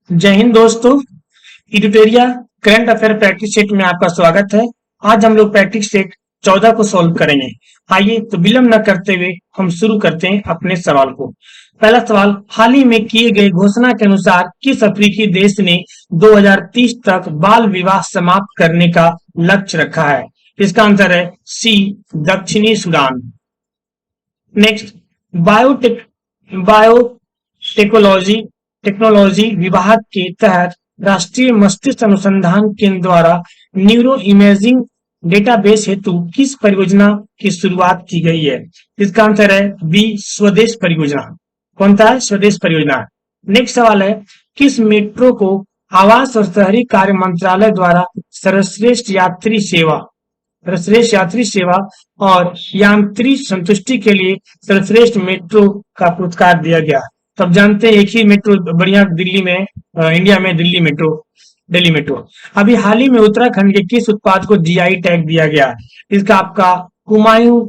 जय हिंद दोस्तों। इडुटेरिया current affair practice set में आपका स्वागत है। आज हम लोग प्रैक्टिस सेट 14 को सॉल्व करेंगे। आइए तो विलंब न करते हुए हम शुरू करते हैं अपने सवाल को। पहला सवाल, हाल ही में किए गए घोषणा के अनुसार किस अफ्रीकी देश ने 2030 तक बाल विवाह समाप्त करने का लक्ष्य रखा है? इसका आंसर है सी, दक्षिणी Sudan. Next, biotech biotechnology technology विभाग के तहत राष्ट्रीय मस्तिष्क अनुसंधान केंद्र द्वारा न्यूरो इमेजिंग डेटाबेस हेतु किस परियोजना की शुरुआत की गई है? इसका आंसर है बी, स्वदेश परियोजना। कौन सा है? स्वदेश परियोजना। नेक्स्ट सवाल है, किस मेट्रो को आवास और शहरी कार्य मंत्रालय द्वारा सर्वश्रेष्ठ यात्री सेवा और यांत्रिक संतुष्टि के लिए सर्वश्रेष्ठ मेट्रो का पुरस्कार दिया गया? तो आप जानते हैं एक ही मेट्रो बढ़िया दिल्ली में, इंडिया में दिल्ली मेट्रो। अभी हाल ही में उत्तराखंड के किस उत्पाद को जीआई टैग दिया गया? इसका आपका कुमायूं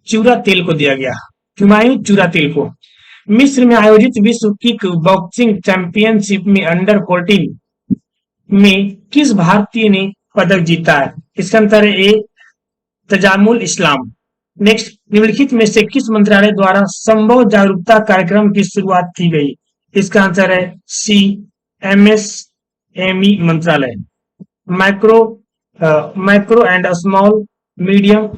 चूरा तेल को दिया गया। कुमायूं चूरा तेल को। मिस्र में आयोजित विश्व किक बॉक्सिंग चैंपियनशिप में अंडर 14 में किस भारतीय ने पदक जीता है? इसका आंसर है ए, तजामुल इस्लाम। नेक्स्ट, निम्नलिखित में से किस मंत्रालय द्वारा संभव जागरूकता कार्यक्रम की शुरुआत की गई? इसका आंसर है सी, एमएसएमई मंत्रालय। Micro and small medium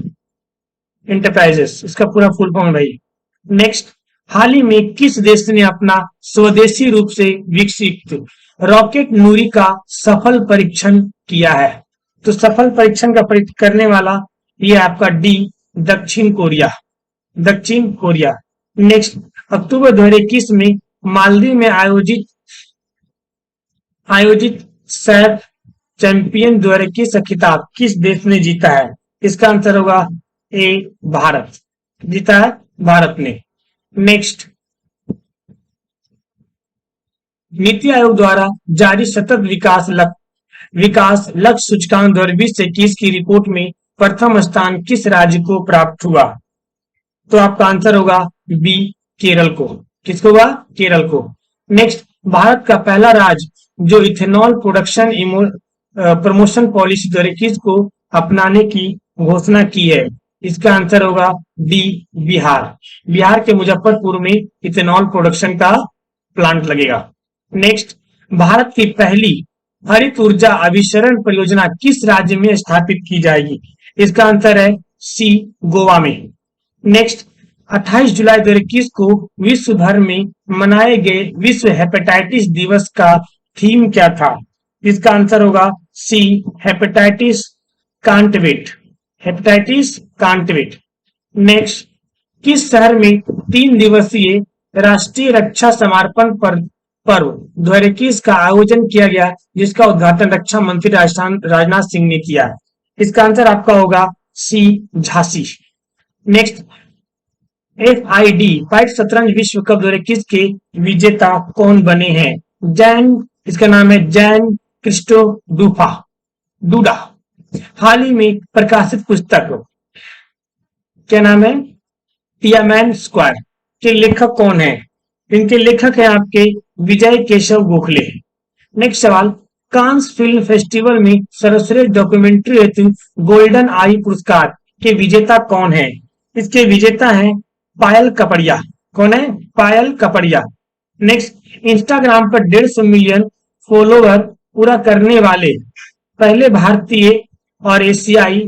enterprises, इसका पूरा फुल फॉर्म भाई। नेक्स्ट, हाल ही में किस देश ने अपना स्वदेशी रूप से विकसित रॉकेट नूरी का सफल परीक्षण किया है? तो सफल परीक्षण का करने वाला ये आपका डी, दक्षिण कोरिया। नेक्स्ट, अक्टूबर 2021 में मालदीव में आयोजित सैफ चैंपियन 2021 का खिताब किस देश ने जीता है? इसका आंसर होगा ए, भारत। जीता है भारत ने। नेक्स्ट, नीति आयोग द्वारा जारी सतत विकास लक्ष्य सूचकांक 2020-21 की रिपोर्ट में प्रथम स्थान किस राज्य को प्राप्त हुआ? तो आपका आंसर होगा बी, केरल को। किसको होगा? केरल को। नेक्स्ट, भारत का पहला राज्य जो इथेनॉल प्रोडक्शन प्रमोशन पॉलिसी 2021 को अपनाने की घोषणा की है, इसका आंसर होगा डी, बिहार। बिहार के मुजफ्फरपुर में इथेनॉल प्रोडक्शन का प्लांट लगेगा। नेक्स्ट, भारत की पहली हरित ऊर्जा अभिसरण परियोजना किस राज्य में स्थापित की जाएगी? इसका आंसर है सी, गोवा में। नेक्स्ट, 28 जुलाई 2021 को विश्व भर में मनाए गए विश्व हेपेटाइटिस दिवस का थीम क्या था? इसका आंसर होगा सी, हेपेटाइटिस कांट वेट। नेक्स्ट, किस शहर में 3 दिवसीय राष्ट्रीय रक्षा समर्पण पर्व 2021 का आयोजन किया गया, जिसका उद्घाटन रक्षा मंत्री राजनाथ सिंह ने किया? इसका आंसर आपका होगा सी, झांसी। नेक्स्ट, FID फाइट शतरंज विश्व कप 2021 के विजेता कौन बने हैं? इसका नाम है जैन क्रिस्टो डूडा। हाल ही में प्रकाशित पुस्तक क्या नाम है? टियामैन स्क्वायर के लेखक कौन है? इनके लेखक हैं आपके विजय केशव गोखले। नेक्स्ट सवाल, कांस फिल्म फेस्टिवल में सर्वश्रेष्ठ डॉक्यूमेंट्री हेतु गोल्डन आई पुरस्कार के विजेता कौन है? इसके विजेता हैं पायल कपड़िया। कौन है? पायल कपड़िया। नेक्स्ट, इंस्टाग्राम पर 150 मिलियन फॉलोवर पूरा करने वाले पहले भारतीय और एशियाई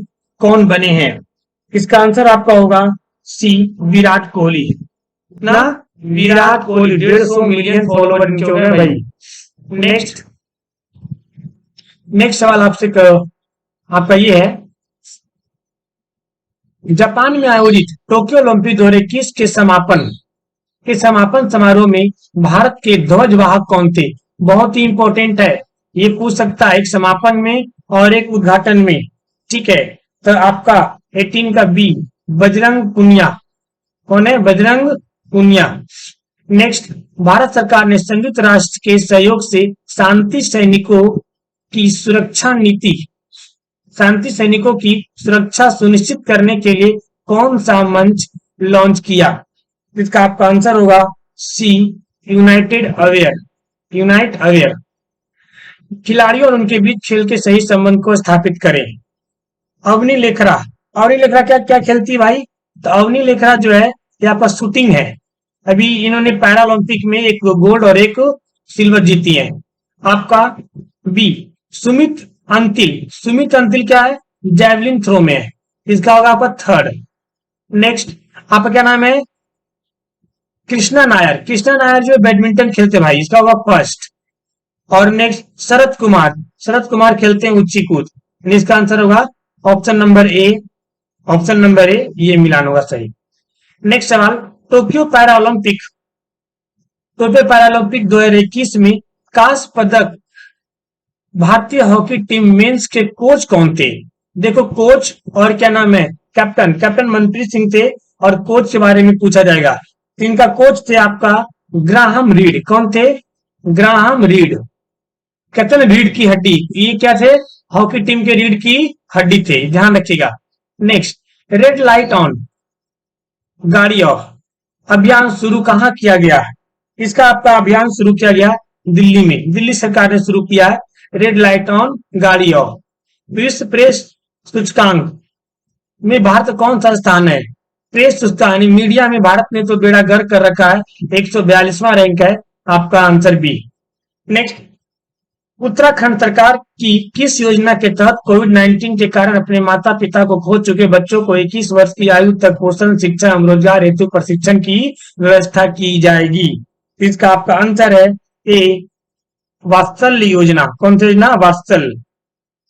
कौन बने हैं? इसका आंसर आपका होगा सी, विराट कोहली। ना, विराट कोहली 150 मिलियन फॉलोवर इनके हो गए भाई। नेक्स्ट सवाल आपका ये है, जापान में आयोजित टोक्यो ओलंपिक 2021 के समापन समारोह में भारत के ध्वजवाहक कौन थे? बहुत ही इंपॉर्टेंट है, ये पूछ सकता है एक समापन में और एक उद्घाटन में। ठीक है, तो आपका 18 का बी, बजरंग पुनिया। कौन है? बजरंग पुनिया। नेक्स्ट, भारत सरकार ने संयुक्त राष्ट्र के सहयोग से शांति सैनिकों की सुरक्षा सुनिश्चित करने के लिए कौन सा मंच लॉन्च किया? इसका आपका आंसर होगा सी, यूनाइटेड अवेयर। Unite aware. खिलाड़ियों और उनके बीच खेल के सही संबंध को स्थापित करें। अवनी लेखरा। अवनी लेखरा क्या क्या खेलती है भाई? तो अवनी लेखरा जो है ये आपका शूटिंग है। अभी इन्होंने पैरा ओलंपिक में एक गोल्ड और एक सिल्वर जीती है। आपका बी सुमित अंतिल। सुमित अंतिल क्या है? जैवलिन थ्रो में है। इसका होगा आपका थर्ड। नेक्स्ट आपका क्या नाम है? कृष्णा नायर। कृष्णा नायर जो बैडमिंटन खेलते हैं भाई, इसका होगा फर्स्ट। और नेक्स्ट शरद कुमार। शरद कुमार खेलते हैं ऊंची कूद। इसका आंसर होगा option number A. Option number A ये मिलान होगा सही। नेक्स्ट सवाल, Tokyo para Olympic. Tokyo para Olympic 2021 में कांस्य पदक भारतीय हॉकी टीम मेंस के कोच कौन थे? देखो कोच और क्या नाम है? कैप्टन। कैप्टन मनप्रीत सिंह थे और कोच के बारे में पूछा जाएगा। इनका कोच थे आपका ग्राहम रीड। कौन थे? Graham read. कैप्टन रीड की हड्डी, ये क्या थे? हॉकी टीम के रीड की हड्डी थे, ध्यान रखिएगा। नेक्स्ट, रेड लाइट ऑन गाड़ी ऑफ अभियान शुरू कहां किया गया है? इसका आपका अभियान शुरू किया गया दिल्ली में। दिल्ली सरकार ने शुरू किया है रेड लाइट ऑन गाड़ी ऑफ। विश्व प्रेस सूचकांक में भारत कौन सा स्थान है? प्रेस सूचकांक मीडिया में भारत ने तो बेड़ा गर्क कर रखा है, 142वां रैंक है। आपका आंसर बी। नेक्स्ट, उत्तराखंड सरकार की किस योजना के तहत कोविड-19 के कारण अपने माता पिता को खो चुके बच्चों को 21 वर्ष की आयु तक पोषण शिक्षा एवं रोजगार हेतु प्रशिक्षण की व्यवस्था की जाएगी? इसका आपका आंसर है ए, वात्सल्य योजना। कौन सी योजना? वात्सल्य।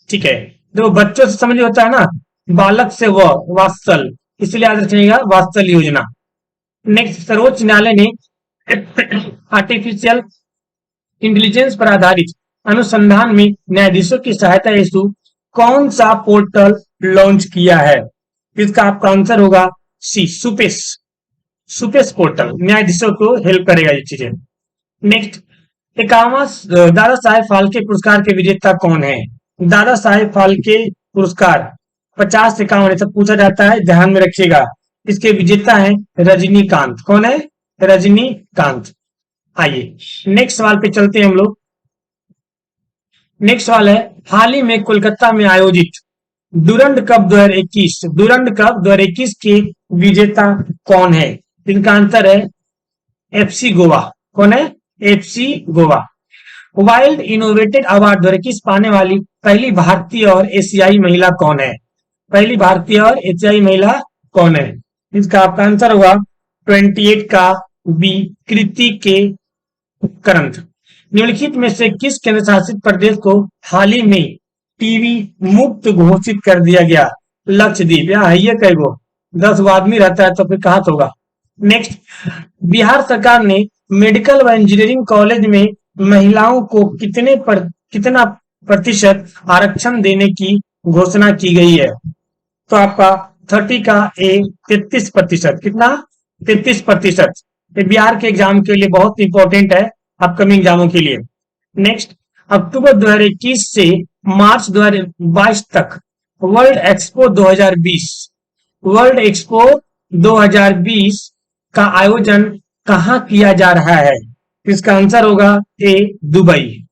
ठीक है, जो बच्चों से समझ होता है ना, बालक से वह वात्सल्य, इसलिए याद रखिएगा वात्सल्य योजना। नेक्स्ट, सर्वोच्च न्यायालय ने आर्टिफिशियल इंटेलिजेंस पर आधारित अनुसंधान में न्यायाधीशों की सहायता हेतु कौन सा पोर्टल लॉन्च किया है? इसका आपका आंसर होगा सी, सुपेस। सुपेस पोर्टल न्यायाधीशों को हेल्प करेगा ये चीजें। नेक्स्ट, 51वां दादा साहेब फाल्के पुरस्कार के विजेता कौन है? दादा साहेब फाल्के पुरस्कार 50-51 सब पूछा जाता है, ध्यान में रखिएगा। इसके विजेता हैं रजनीकांत। कौन है? रजनीकांत। आइए नेक्स्ट सवाल पे चलते हैं हम लोग। नेक्स्ट सवाल है, हाल ही में कोलकाता में आयोजित डूरंड कप 2021, डूरंड कप 2021 के विजेता कौन है? इनका आंसर है एफसी गोवा। कौन है? FC Goa. Wild innovated award 2021 पाने वाली पहली भारतीय और एशियाई महिला कौन है? पहली भारतीय और एशियाई महिला कौन है? इसका आपका आंसर होगा 28 का बी, कृति के करंत। निम्नलिखित में से किस केंद्र शासित प्रदेश को हाल ही में टीवी मुक्त घोषित कर दिया गया? लक्षद्वीप। यहाँ है ये कई गो 10 आदमी रहता है तो फिर कहाँ होगा? नेक्स्ट, बिहार सरकार ने मेडिकल व इंजीनियरिंग कॉलेज में महिलाओं को कितना प्रतिशत आरक्षण देने की घोषणा की गई है? तो आपका 30 का ए, 33%। कितना? 33%। ये बिहार के एग्जाम के लिए बहुत इंपॉर्टेंट है, अपकमिंग एग्जामों के लिए। नेक्स्ट, अक्टूबर 2021 से मार्च 2022 तक वर्ल्ड एक्सपो 2020, वर्ल्ड एक्सपो 2020 का आयोजन कहां किया जा रहा है? इसका आंसर होगा ए, दुबई।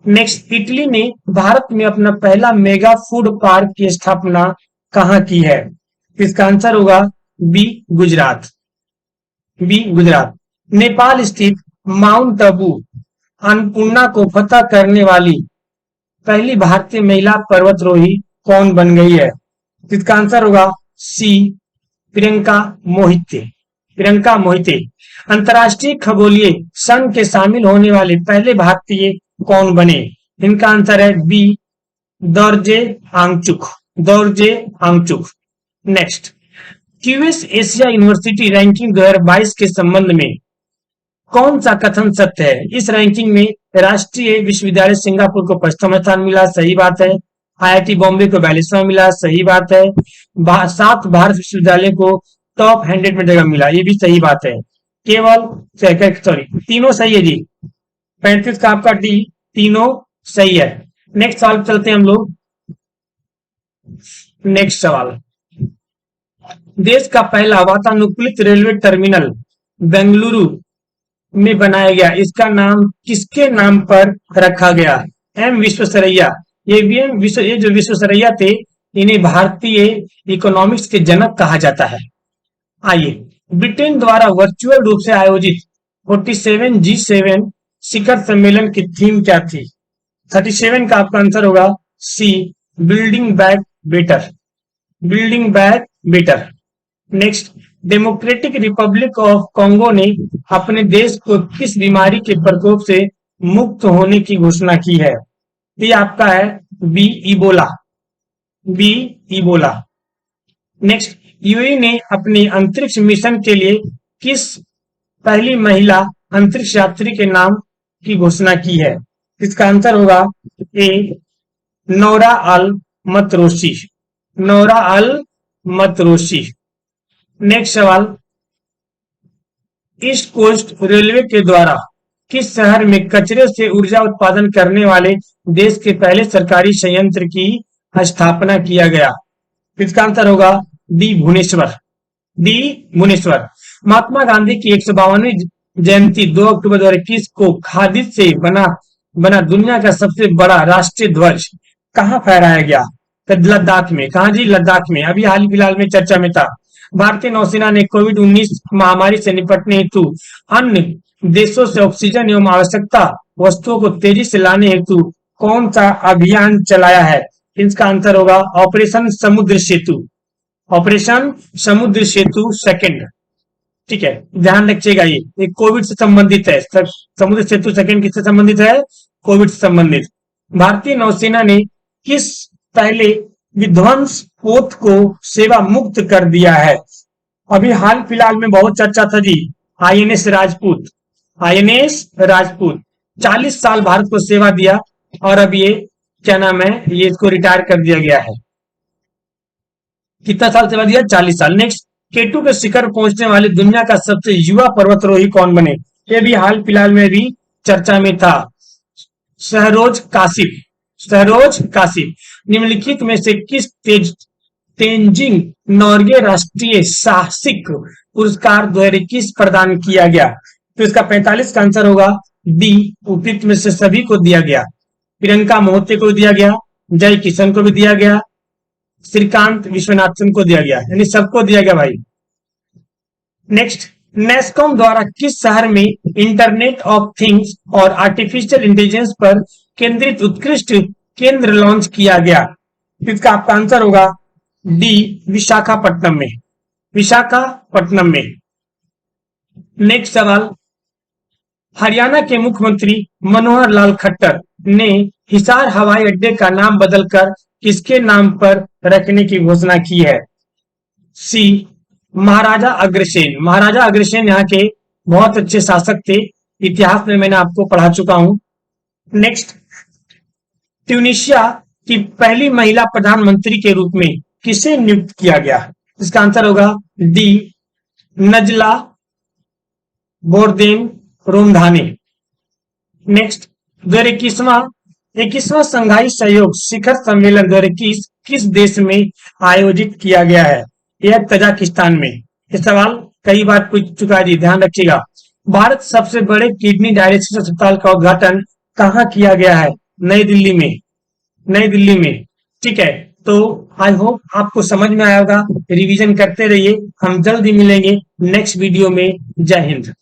नेक्स्ट, इटली ने भारत में अपना पहला मेगा फूड पार्क की स्थापना कहां की है? इसका आंसर होगा बी, गुजरात। बी, गुजरात। नेपाल स्थित माउंट आबू अन्नपूर्णा को फतह करने वाली पहली भारतीय महिला पर्वतारोही कौन बन गई है? इसका आंसर होगा सी, प्रियंका मोहिते। प्रियंका मोहिते। अंतर्राष्ट्रीय खगोलीय संघ के शामिल होने वाले पहले भारतीय कौन बने? इनका आंसर है B, Dorje Angchuk. Dorje Angchuk. Next, QS Asia university ranking 2022 के संबंध में कौन सा कथन सत्य है? इस रैंकिंग में राष्ट्रीय विश्वविद्यालय सिंगापुर को 5वां स्थान मिला, सही बात है। आईआईटी बॉम्बे को 42वां मिला, सही बात है। 7 भारत विश्वविद्यालय को टॉप 100 में जगह मिला, ये भी सही बात है। केवल सॉरी, तीनों सही है जी। 35 का आपका डी, तीनों सही है। नेक्स्ट सवाल चलते हैं हम लोग। नेक्स्ट सवाल, देश का पहला वातानुकूलित रेलवे टर्मिनल बेंगलुरु में बनाया गया, इसका नाम किसके नाम पर रखा गया? एम विश्वेश्वरैया। ये जो विश्वेश्वरैया थे, इन्हें भारतीय इकोनॉमिक्स के जनक कहा जाता है। आइए, ब्रिटेन द्वारा वर्चुअल रूप से आयोजित 47 G7 शिखर सम्मेलन की थीम क्या थी? 37 का आपका आंसर होगा C, building back better. Building back better. Next, democratic republic of Congo ने अपने देश को किस बीमारी के प्रकोप से मुक्त होने की घोषणा की है? ये आपका है B, Ebola. B, Ebola. Next, UAE ने अपने अंतरिक्ष मिशन के लिए किस पहली महिला अंतरिक्ष यात्री के नाम की घोषणा की है? इसका आंसर होगा ए, नौरा अल मतरोसी। नौरा अल मतरोसी। नेक्स्ट सवाल, ईस्ट कोस्ट रेलवे के द्वारा किस शहर में कचरे से ऊर्जा उत्पादन करने वाले देश के पहले सरकारी संयंत्र की स्थापना किया गया? इसका आंसर होगा डी, भुवनेश्वर। डी, भुवनेश्वर। महात्मा गांधी की 152वीं जयंती 2 अक्टूबर 2021 को खादी से बना दुनिया का सबसे बड़ा राष्ट्रीय ध्वज कहाँ फहराया गया? तो लद्दाख में। कहा जी? लद्दाख में। अभी हाल ही फिलहाल में चर्चा में था। भारतीय नौसेना ने कोविड-19 महामारी से निपटने हेतु अन्य देशों से ऑक्सीजन एवं आवश्यकता वस्तुओं को तेजी से लाने हेतु कौन सा अभियान चलाया है? इसका आंसर होगा ऑपरेशन समुद्र सेतु। ऑपरेशन समुद्र सेतु सेकंड। ठीक है, ध्यान रखिएगा, ये कोविड से संबंधित है। समुद्र सेतु सेकंड किससे संबंधित है? कोविड से संबंधित। भारतीय नौसेना ने किस पहले विध्वंस पोत को सेवा मुक्त कर दिया है? अभी हाल फिलहाल में बहुत चर्चा था जी, आईएनएस राजपूत। आईएनएस राजपूत 40 साल भारत को सेवा दिया और अब ये क्या नाम है, ये इसको रिटायर कर दिया गया है। कितना साल सेवा दिया? 40 साल। नेक्स्ट, केटू के शिखर पहुंचने वाले दुनिया का सबसे युवा पर्वतारोही कौन बने? ये भी हाल फिलहाल में भी चर्चा में था, शहरोज काशिफ। शहरोज काशिफ। निम्नलिखित में से किस तेंजिंग नॉर्गे राष्ट्रीय साहसिक पुरस्कार 2021 प्रदान किया गया? तो इसका 45 का आंसर होगा डी, उपयुक्त में से सभी को दिया गया। प्रियंका मोहते को दिया गया, जय किशन को भी दिया गया, श्रीकांत विश्वनाथन को दिया गया, यानी सबको दिया गया भाई। नेक्स्ट, नेस्कॉम द्वारा किस शहर में इंटरनेट ऑफ थिंग्स और आर्टिफिशियल इंटेलिजेंस पर केंद्रित उत्कृष्ट केंद्र लॉन्च किया गया? इसका आपका आंसर होगा डी, विशाखापट्टनम में। विशाखापट्टनम में। नेक्स्ट सवाल, हरियाणा के मुख्यमंत्री मनोहर लाल खट्टर ने हिसार हवाई अड्डे का नाम बदलकर किसके नाम पर रखने की घोषणा की है? सी, महाराजा अग्रसेन। महाराजा अग्रसेन यहाँ के बहुत अच्छे शासक थे, इतिहास में मैंने आपको पढ़ा चुका हूं। नेक्स्ट, ट्यूनिशिया की पहली महिला प्रधानमंत्री के रूप में किसे नियुक्त किया गया? इसका आंसर होगा डी, नजला बोर्देन रोमधानी। नेक्स्ट, 21वां संघाई सहयोग शिखर सम्मेलन 2021 किस देश में आयोजित किया गया है? यह तजाकिस्तान में। ये सवाल कई बार पूछ चुका है जी, ध्यान रखिएगा। भारत सबसे बड़े किडनी डायलिसिस अस्पताल का उद्घाटन कहाँ किया गया है? नई दिल्ली में। नई दिल्ली में। ठीक है, तो आई होप आपको समझ में आया होगा। रिवीजन करते रहिए। हम जल्दी मिलेंगे नेक्स्ट वीडियो में। जय हिंद।